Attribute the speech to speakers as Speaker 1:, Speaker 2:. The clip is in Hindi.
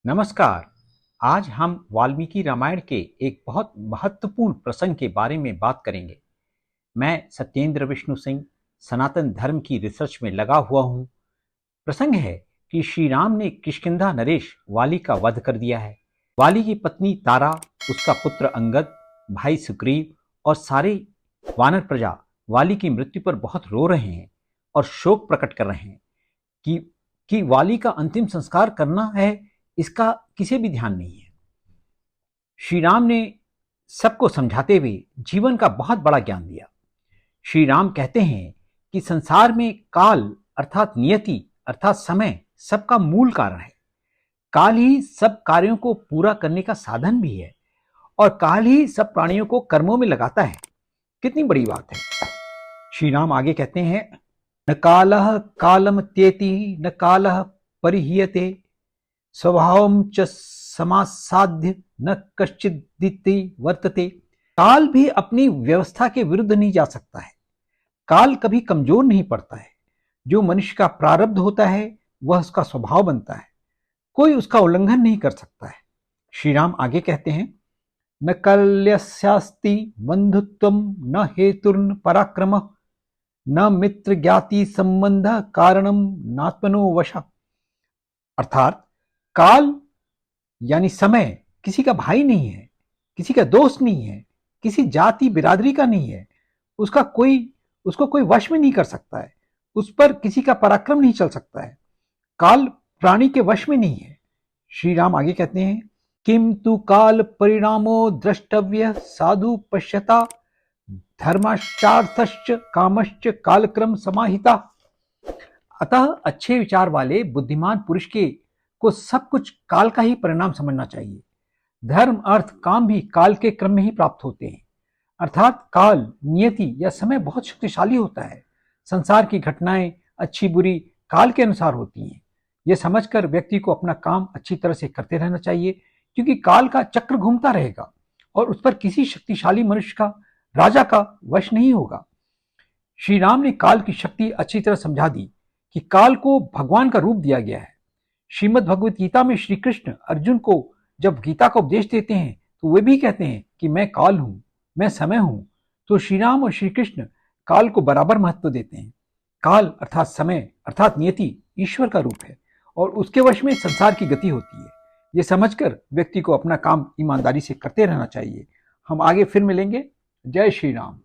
Speaker 1: नमस्कार। आज हम वाल्मीकि रामायण के एक बहुत महत्वपूर्ण प्रसंग के बारे में बात करेंगे। मैं सत्येंद्र विष्णु सिंह सनातन धर्म की रिसर्च में लगा हुआ हूँ। प्रसंग है कि श्री राम ने किष्किंधा नरेश वाली का वध कर दिया है। वाली की पत्नी तारा, उसका पुत्र अंगद, भाई सुग्रीव और सारे वानर प्रजा वाली की मृत्यु पर बहुत रो रहे हैं और शोक प्रकट कर रहे हैं कि वाली का अंतिम संस्कार करना है, इसका किसी भी ध्यान नहीं है। श्री राम ने सबको समझाते हुए जीवन का बहुत बड़ा ज्ञान दिया। श्री राम कहते हैं कि संसार में काल अर्थात नियति अर्थात समय सबका मूल कारण है। काल ही सब कार्यों को पूरा करने का साधन भी है और काल ही सब प्राणियों को कर्मों में लगाता है। कितनी बड़ी बात है। श्री राम आगे कहते हैं, न कालः कालम त्येति न कालः परिहीयते स्वभावं च समासाध्य न कश्चिदिति वर्तते। काल भी अपनी व्यवस्था के विरुद्ध नहीं जा सकता है। काल कभी कमजोर नहीं पड़ता है। जो मनुष्य का प्रारब्ध होता है वह उसका स्वभाव बनता है। कोई उसका उल्लंघन नहीं कर सकता है। श्री राम आगे कहते हैं, न कल्यस्यास्ति बंधुत्वम न हेतुर्न पराक्रमः न मित्र ज्ञाति संबंध कारणम नात्मनो वशः। अर्थात काल यानी समय किसी का भाई नहीं है, किसी का दोस्त नहीं है, किसी जाति बिरादरी का नहीं है। उसको कोई वश में नहीं कर सकता है। उस पर किसी का पराक्रम नहीं चल सकता है। काल प्राणी के वश में नहीं है। श्री राम आगे कहते हैं, किम तु काल परिणामो द्रष्टव्य साधु पश्यता धर्माश्चार्थश्च कामश्च कालक्रम समाहिता। अतः अच्छे विचार वाले बुद्धिमान पुरुष को सब कुछ काल का ही परिणाम समझना चाहिए। धर्म अर्थ काम भी काल के क्रम में ही प्राप्त होते हैं। अर्थात काल नियति या समय बहुत शक्तिशाली होता है। संसार की घटनाएं अच्छी बुरी काल के अनुसार होती हैं। यह समझकर व्यक्ति को अपना काम अच्छी तरह से करते रहना चाहिए, क्योंकि काल का चक्र घूमता रहेगा और उस पर किसी शक्तिशाली मनुष्य का, राजा का वश नहीं होगा। श्री राम ने काल की शक्ति अच्छी तरह समझा दी कि काल को भगवान का रूप दिया गया है। श्रीमद् भगवत गीता में श्री कृष्ण अर्जुन को जब गीता का उपदेश देते हैं तो वे भी कहते हैं कि मैं काल हूं, मैं समय हूं। तो श्री राम और श्री कृष्ण काल को बराबर महत्व देते हैं। काल अर्थात समय अर्थात नियति ईश्वर का रूप है और उसके वश में संसार की गति होती है। ये समझकर व्यक्ति को अपना काम ईमानदारी से करते रहना चाहिए। हम आगे फिर मिलेंगे। जय श्री राम।